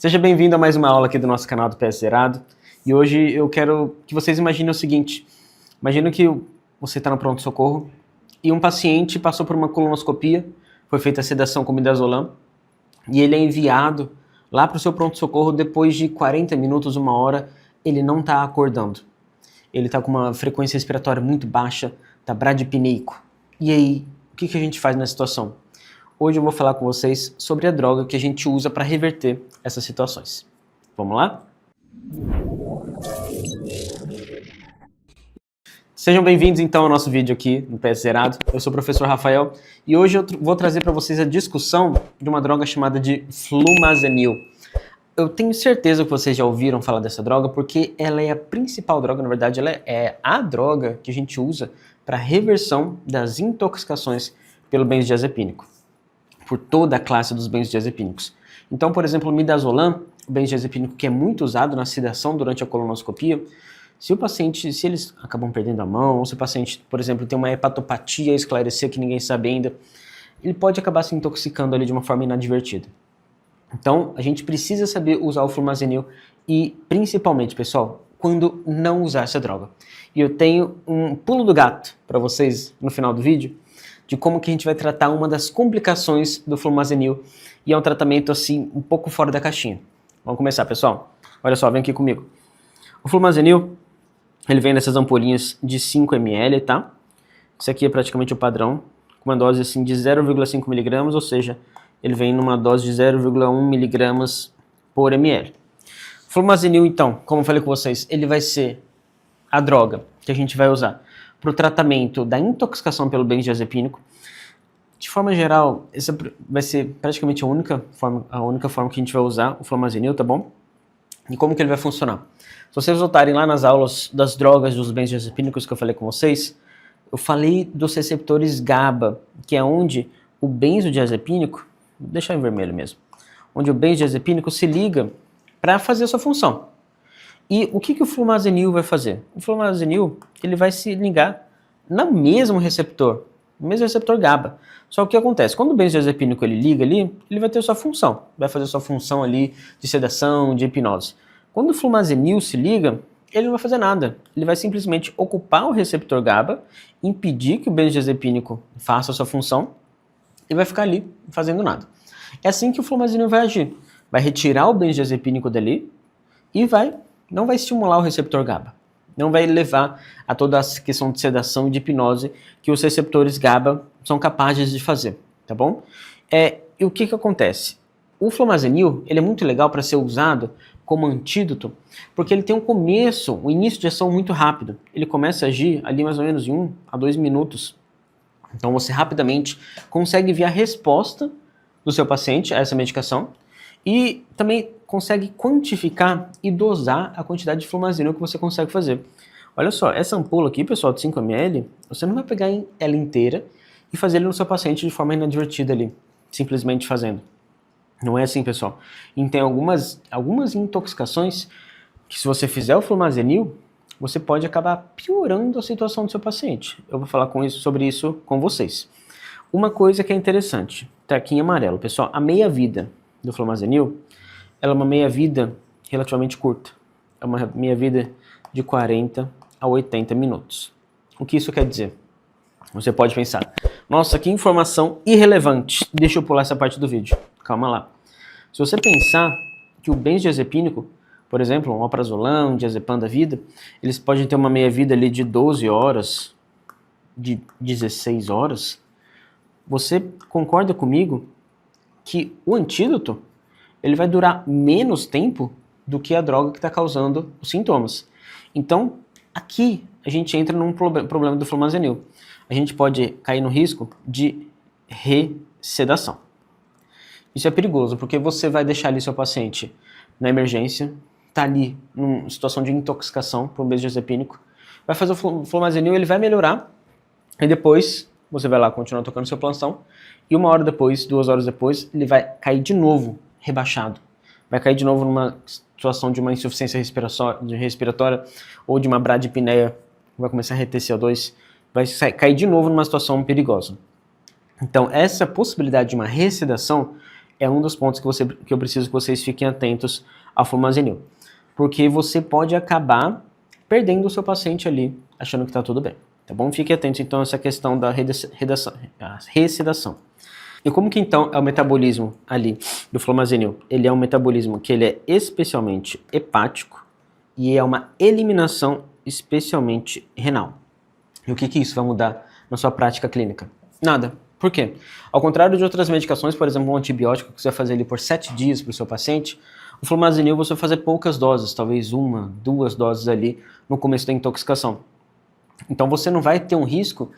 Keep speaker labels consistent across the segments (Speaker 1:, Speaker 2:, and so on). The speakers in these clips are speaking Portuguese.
Speaker 1: Seja bem-vindo a mais uma aula aqui do nosso canal do PS Zerado. E hoje eu quero que vocês imaginem o seguinte. Imagina que você está no pronto-socorro e um paciente passou por uma colonoscopia, foi feita a sedação com midazolam e ele é enviado lá para o seu pronto-socorro depois de 40 minutos, uma hora, ele não está acordando. Ele está com uma frequência respiratória muito baixa, está bradipneico. E aí, o que a gente faz nessa situação? Hoje eu vou falar com vocês sobre a droga que a gente usa para reverter essas situações. Vamos lá? Sejam bem-vindos então ao nosso vídeo aqui no PS Zerado. Eu sou o professor Rafael e hoje eu vou trazer para vocês a discussão de uma droga chamada de Flumazenil. Eu tenho certeza que vocês já ouviram falar dessa droga porque ela é a principal droga, na verdade ela é a droga que a gente usa para reversão das intoxicações pelo benzodiazepínico, por toda a classe dos benzodiazepínicos. Então, por exemplo, o midazolam, o benzodiazepínico que é muito usado na sedação durante a colonoscopia, se eles acabam perdendo a mão, ou se o paciente, por exemplo, tem uma hepatopatia a esclarecer que ninguém sabe ainda, ele pode acabar se intoxicando ali de uma forma inadvertida. Então, a gente precisa saber usar o flumazenil e, principalmente, pessoal, quando não usar essa droga. E eu tenho um pulo do gato para vocês no final do vídeo, de como que a gente vai tratar uma das complicações do flumazenil, e é um tratamento assim, um pouco fora da caixinha. Vamos começar, pessoal? Olha só, vem aqui comigo. O flumazenil, ele vem nessas ampolinhas de 5 ml, tá? Isso aqui é praticamente o padrão, com uma dose assim de 0,5 mg, ou seja, ele vem numa dose de 0,1 mg por ml. O flumazenil, então, como eu falei com vocês, ele vai ser a droga que a gente vai usar para o tratamento da intoxicação pelo benzodiazepínico. De forma geral, essa vai ser praticamente a única forma que a gente vai usar o flumazenil, tá bom? E como que ele vai funcionar? Se vocês voltarem lá nas aulas das drogas dos benzodiazepínicos que eu falei com vocês, eu falei dos receptores GABA, que é onde o benzodiazepínico, vou deixar em vermelho mesmo, onde o benzodiazepínico se liga para fazer a sua função. E o que o flumazenil vai fazer? O flumazenil, ele vai se ligar no mesmo receptor GABA. Só que o que acontece? Quando o benzodiazepínico ele liga ali, ele vai ter sua função. Vai fazer sua função ali de sedação, de hipnose. Quando o flumazenil se liga, ele não vai fazer nada. Ele vai simplesmente ocupar o receptor GABA, impedir que o benzodiazepínico faça a sua função e vai ficar ali fazendo nada. É assim que o flumazenil vai agir. Vai retirar o benzodiazepínico dali e não vai estimular o receptor GABA. Não vai levar a toda a questão de sedação e de hipnose que os receptores GABA são capazes de fazer, tá bom? E o que acontece? O flumazenil, ele é muito legal para ser usado como antídoto, porque ele tem um início de ação muito rápido. Ele começa a agir ali mais ou menos em 1 a 2 minutos. Então você rapidamente consegue ver a resposta do seu paciente a essa medicação e também consegue quantificar e dosar a quantidade de flumazenil que você consegue fazer. Olha só, essa ampola aqui, pessoal, de 5 ml, você não vai pegar ela inteira e fazer ele no seu paciente de forma inadvertida ali, simplesmente fazendo. Não é assim, pessoal. E tem algumas intoxicações que se você fizer o flumazenil, você pode acabar piorando a situação do seu paciente. Eu vou falar sobre isso com vocês. Uma coisa que é interessante, tá aqui em amarelo, pessoal, a meia-vida do flumazenil, ela é uma meia-vida relativamente curta. É uma meia-vida de 40 a 80 minutos. O que isso quer dizer? Você pode pensar, nossa, que informação irrelevante. Deixa eu pular essa parte do vídeo. Calma lá. Se você pensar que o benzodiazepínico, por exemplo, um alprazolam, um diazepam da vida, eles podem ter uma meia-vida ali de 12 horas, de 16 horas, você concorda comigo que o antídoto ele vai durar menos tempo do que a droga que está causando os sintomas. Então, aqui a gente entra num problema do flumazenil. A gente pode cair no risco de ressedação. Isso é perigoso, porque você vai deixar ali seu paciente na emergência, tá ali numa situação de intoxicação por um benzodiazepínico, vai fazer o flumazenil, ele vai melhorar, e depois você vai lá continuar tocando seu plantão, e 1 hora depois, 2 horas depois, ele vai cair de novo, rebaixado. Vai cair de novo numa situação de uma insuficiência respiratória ou de uma bradipneia, vai começar a reter CO2, vai cair de novo numa situação perigosa. Então, essa possibilidade de uma ressedação é um dos pontos que eu preciso que vocês fiquem atentos ao flumazenil. Porque você pode acabar perdendo o seu paciente ali, achando que está tudo bem. Tá bom? Fique atento então a essa questão da ressedação. E como que então é o metabolismo ali do flumazenil? Ele é um metabolismo que ele é especialmente hepático e é uma eliminação especialmente renal. E o que isso vai mudar na sua prática clínica? Nada. Por quê? Ao contrário de outras medicações, por exemplo, um antibiótico que você vai fazer ali por 7 dias para o seu paciente, o flumazenil você vai fazer poucas doses, talvez 1, 2 doses ali no começo da intoxicação. Então você não vai ter um risco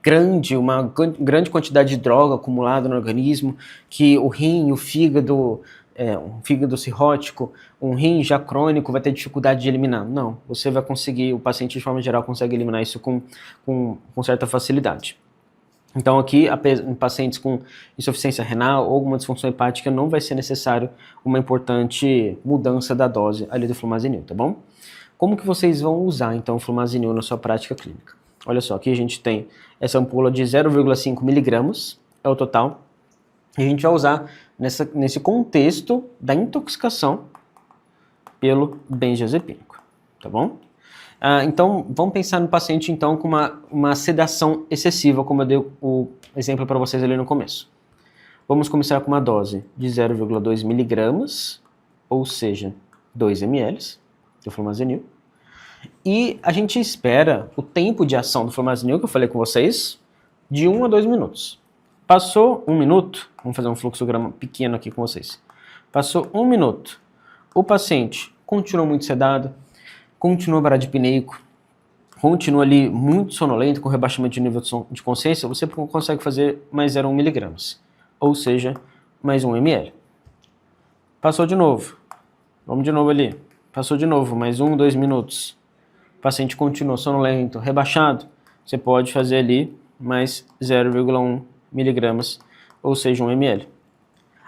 Speaker 1: grande, uma grande quantidade de droga acumulada no organismo, que o rim, o fígado, um fígado cirrótico, um rim já crônico vai ter dificuldade de eliminar. Não, você vai conseguir, o paciente de forma geral consegue eliminar isso com certa facilidade. Então aqui, em pacientes com insuficiência renal ou alguma disfunção hepática, não vai ser necessário uma importante mudança da dose ali do flumazenil, tá bom? Como que vocês vão usar então o flumazenil na sua prática clínica? Olha só, aqui a gente tem essa ampola de 0,5 miligramas, é o total, e a gente vai usar nesse contexto da intoxicação pelo benzodiazepínico, tá bom? Então, vamos pensar no paciente então com uma sedação excessiva, como eu dei o exemplo para vocês ali no começo. Vamos começar com uma dose de 0,2 miligramas, ou seja, 2 ml do flumazenil. E a gente espera o tempo de ação do flumazenil, que eu falei com vocês, de 1 a 2 minutos. Passou 1 minuto, vamos fazer um fluxograma pequeno aqui com vocês. Passou 1 minuto, o paciente continua muito sedado, continua baradipneico, continua ali muito sonolento, com rebaixamento de nível de consciência, você consegue fazer mais 0,1 miligramas, ou seja, mais 1 ml. Passou de novo, vamos de novo ali, passou de novo, mais 1, 2 minutos, o paciente continua sonolento, rebaixado, você pode fazer ali mais 0,1 miligramas, ou seja, 1 ml.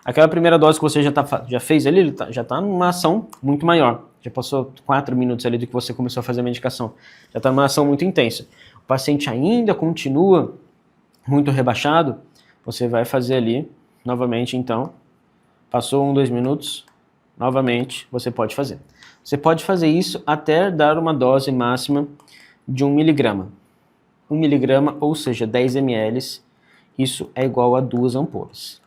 Speaker 1: Aquela primeira dose que você já fez ali, já está numa ação muito maior. Já passou 4 minutos ali do que você começou a fazer a medicação. Já está numa ação muito intensa. O paciente ainda continua muito rebaixado, você vai fazer ali, novamente então, passou 1, 2 minutos, novamente você pode fazer. Você pode fazer isso até dar uma dose máxima de 1 miligrama. 1 miligrama, ou seja, 10 ml, isso é igual a 2 ampolas.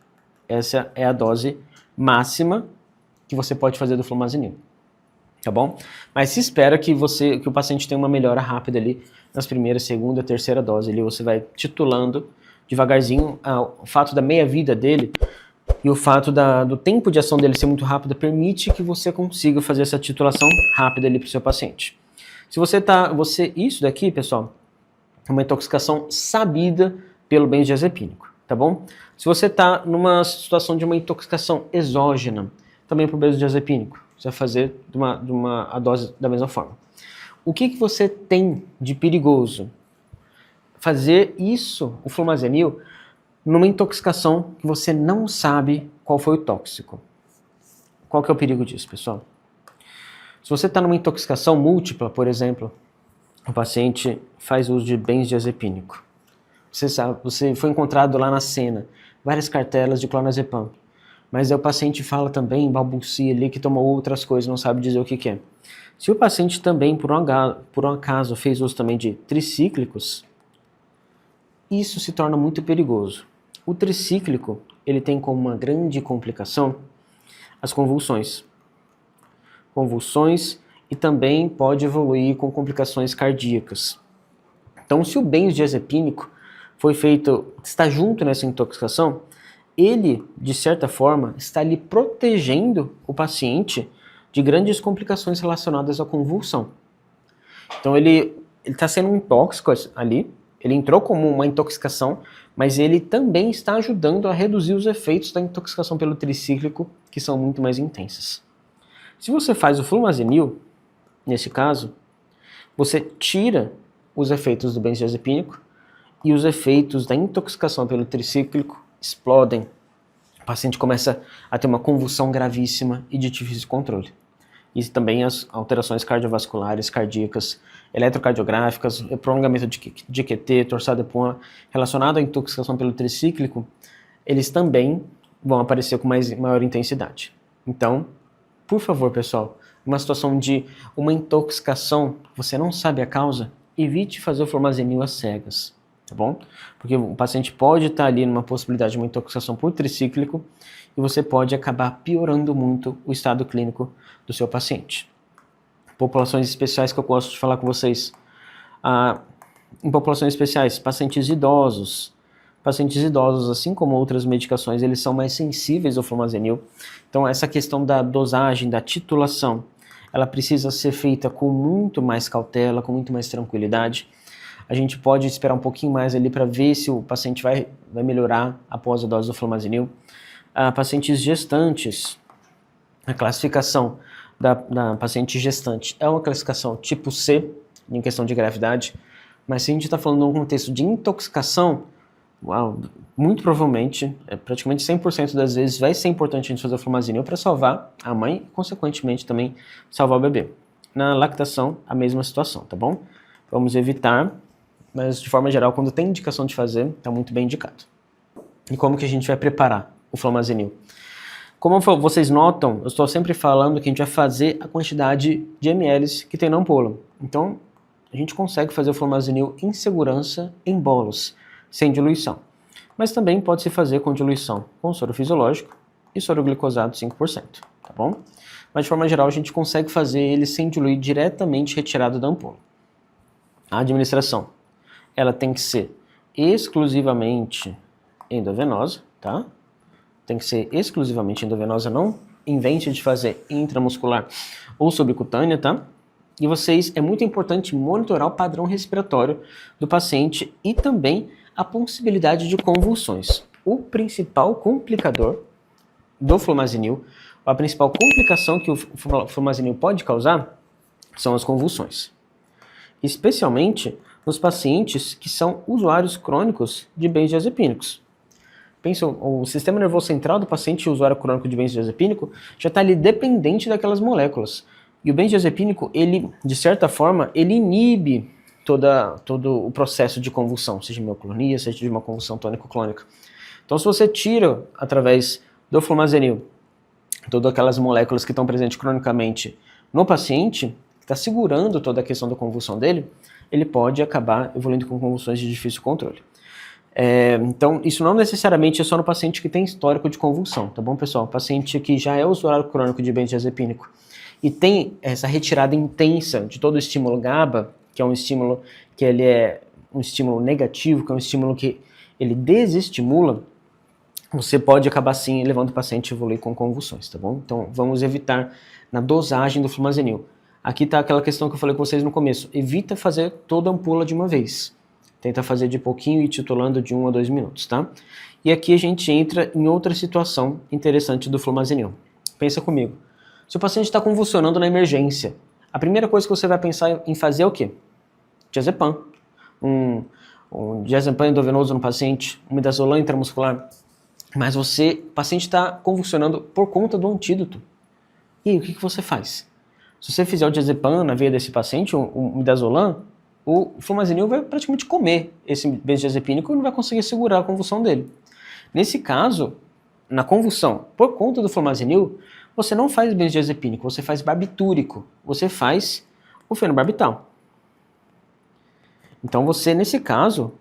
Speaker 1: Essa é a dose máxima que você pode fazer do flumazenil, tá bom? Mas se espera que o paciente tenha uma melhora rápida ali nas primeiras, segunda, terceira dose. Ali você vai titulando devagarzinho. O fato da meia-vida dele e o fato do tempo de ação dele ser muito rápido permite que você consiga fazer essa titulação rápida ali para o seu paciente. Se isso daqui, pessoal, é uma intoxicação sabida pelo benzodiazepínico, tá bom? Se você está numa situação de uma intoxicação exógena, também por benzodiazepínico, você vai fazer a dose da mesma forma. O que você tem de perigoso? Fazer isso, o flumazenil, numa intoxicação que você não sabe qual foi o tóxico. Qual que é o perigo disso, pessoal? Se você está numa intoxicação múltipla, por exemplo, o paciente faz uso de benzodiazepínico. Você foi encontrado lá na cena, várias cartelas de clonazepam, mas aí o paciente fala também, balbucia ali, que tomou outras coisas, não sabe dizer o que é. Se o paciente também, por um acaso, fez uso também de tricíclicos, isso se torna muito perigoso. O tricíclico, ele tem como uma grande complicação as convulsões. Convulsões e também pode evoluir com complicações cardíacas. Então, se o benzodiazepínico está junto nessa intoxicação, ele, de certa forma, está ali protegendo o paciente de grandes complicações relacionadas à convulsão. Então, ele está sendo um tóxico ali, ele entrou como uma intoxicação, mas ele também está ajudando a reduzir os efeitos da intoxicação pelo tricíclico, que são muito mais intensas. Se você faz o flumazenil, nesse caso, você tira os efeitos do benzodiazepínico e os efeitos da intoxicação pelo tricíclico explodem. O paciente começa a ter uma convulsão gravíssima e de difícil controle. E também as alterações cardiovasculares, cardíacas, eletrocardiográficas, prolongamento de QT, torsade de Pointes, relacionado à intoxicação pelo tricíclico, eles também vão aparecer com maior intensidade. Então, por favor, pessoal, uma situação de uma intoxicação, você não sabe a causa, evite fazer o flumazenil às cegas, tá bom? Porque o paciente pode estar ali numa possibilidade de uma intoxicação por tricíclico e você pode acabar piorando muito o estado clínico do seu paciente. Populações especiais que eu gosto de falar com vocês. Em populações especiais, pacientes idosos, assim como outras medicações, eles são mais sensíveis ao flumazenil. Então, essa questão da dosagem, da titulação, ela precisa ser feita com muito mais cautela, com muito mais tranquilidade. A gente pode esperar um pouquinho mais ali para ver se o paciente vai melhorar após a dose do flumazenil. Pacientes gestantes, a classificação da paciente gestante é uma classificação tipo C, em questão de gravidade, mas se a gente está falando num contexto de intoxicação, muito provavelmente, praticamente 100% das vezes, vai ser importante a gente fazer o flumazenil para salvar a mãe e, consequentemente, também salvar o bebê. Na lactação, a mesma situação, tá bom? Vamos evitar, mas de forma geral, quando tem indicação de fazer, está muito bem indicado. E como que a gente vai preparar o flumazenil? Como vocês notam, eu estou sempre falando que a gente vai fazer a quantidade de ml que tem na ampola. Então, a gente consegue fazer o flumazenil em segurança em bolos, sem diluição. Mas também pode se fazer com diluição com soro fisiológico e soro glicosado 5%, tá bom? Mas de forma geral a gente consegue fazer ele sem diluir, diretamente retirado da ampola. A administração, ela tem que ser exclusivamente endovenosa, tá? Tem que ser exclusivamente endovenosa, não invente de fazer intramuscular ou subcutânea, tá? E é muito importante monitorar o padrão respiratório do paciente e também a possibilidade de convulsões. O principal complicador do flumazenil, a principal complicação que o flumazenil pode causar são as convulsões. Especialmente nos pacientes que são usuários crônicos de benzodiazepínicos. Pensa, o sistema nervoso central do paciente usuário crônico de benzodiazepínico já está ali dependente daquelas moléculas. E o benzodiazepínico, ele, de certa forma, ele inibe todo o processo de convulsão, seja de mioclonia, seja de uma convulsão tônico-clônica. Então, se você tira, através do flumazenil, todas aquelas moléculas que estão presentes cronicamente no paciente, que está segurando toda a questão da convulsão dele, ele pode acabar evoluindo com convulsões de difícil controle. Então, isso não necessariamente é só no paciente que tem histórico de convulsão, tá bom, pessoal? O paciente que já é usuário crônico de benzodiazepínico e tem essa retirada intensa de todo o estímulo GABA, que é um estímulo que ele é um estímulo negativo, que é um estímulo que ele desestimula, você pode acabar sim levando o paciente a evoluir com convulsões, tá bom? Então vamos evitar na dosagem do flumazenil. Aqui está aquela questão que eu falei com vocês no começo, evita fazer toda a ampola de uma vez. Tenta fazer de pouquinho e titulando de 1 a 2 minutos, tá? E aqui a gente entra em outra situação interessante do flumazenil. Pensa comigo. Se o paciente está convulsionando na emergência, a primeira coisa que você vai pensar em fazer é o quê? Diazepam. Um diazepam endovenoso no paciente, um midazolam intramuscular. Mas o paciente está convulsionando por conta do antídoto. E aí, o que você faz? Se você fizer o diazepam na veia desse paciente, um midazolam, o flumazenil vai praticamente comer esse benzodiazepínico e não vai conseguir segurar a convulsão dele. Nesse caso, na convulsão, por conta do flumazenil, você não faz benzodiazepínico, você faz barbitúrico, você faz o fenobarbital. Então você, nesse caso,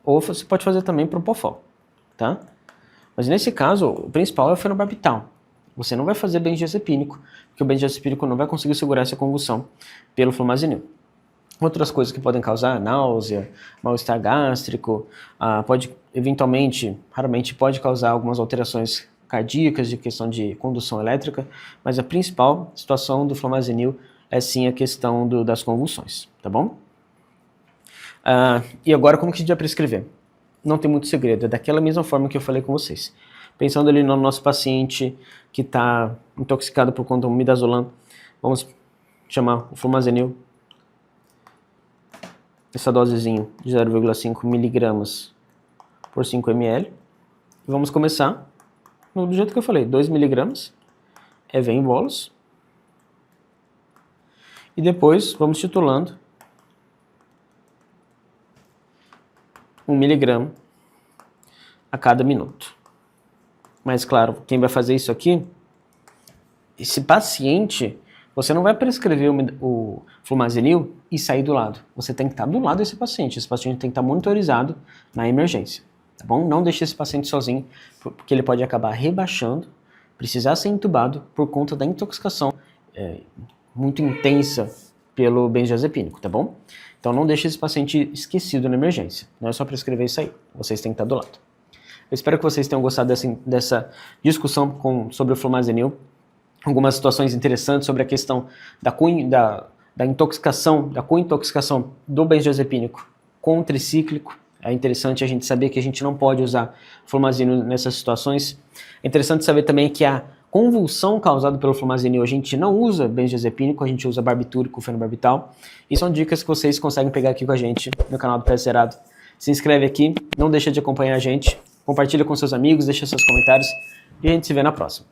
Speaker 1: ou você pode fazer também propofol, tá? Mas nesse caso, o principal é o fenobarbital. Você não vai fazer benzodiazepínico, porque o benzodiazepínico não vai conseguir segurar essa convulsão pelo flumazenil. Outras coisas que podem causar náusea, mal-estar gástrico, eventualmente, raramente pode causar algumas alterações cardíacas de questão de condução elétrica, mas a principal situação do flumazenil é sim a questão das convulsões, tá bom? E agora como que a gente vai prescrever? Não tem muito segredo, é daquela mesma forma que eu falei com vocês. Pensando ali no nosso paciente que está intoxicado por conta do midazolam, vamos chamar o flumazenil, essa dosezinha de 0,5 miligramas por 5 ml. E vamos começar do jeito que eu falei, 2 miligramas, vem em bolos. E depois vamos titulando 1 miligrama a cada minuto. Mas claro, quem vai fazer isso aqui, esse paciente, você não vai prescrever o flumazenil e sair do lado. Você tem que estar do lado desse paciente. Esse paciente tem que estar monitorizado na emergência, tá bom? Não deixe esse paciente sozinho, porque ele pode acabar rebaixando, precisar ser entubado por conta da intoxicação muito intensa pelo benzodiazepínico, tá bom? Então não deixe esse paciente esquecido na emergência. Não é só prescrever isso aí. Vocês têm que estar do lado. Eu espero que vocês tenham gostado dessa discussão sobre o flumazenil. Algumas situações interessantes sobre a questão da intoxicação, da cointoxicação do benzodiazepínico com o tricíclico. É interessante a gente saber que a gente não pode usar flumazenil nessas situações. É interessante saber também que a convulsão causada pelo flumazenil, a gente não usa benzodiazepínico, a gente usa barbitúrico, fenobarbital. E são dicas que vocês conseguem pegar aqui com a gente no canal do Peso Zerado. Se inscreve aqui, não deixa de acompanhar a gente, compartilha com seus amigos, deixa seus comentários e a gente se vê na próxima.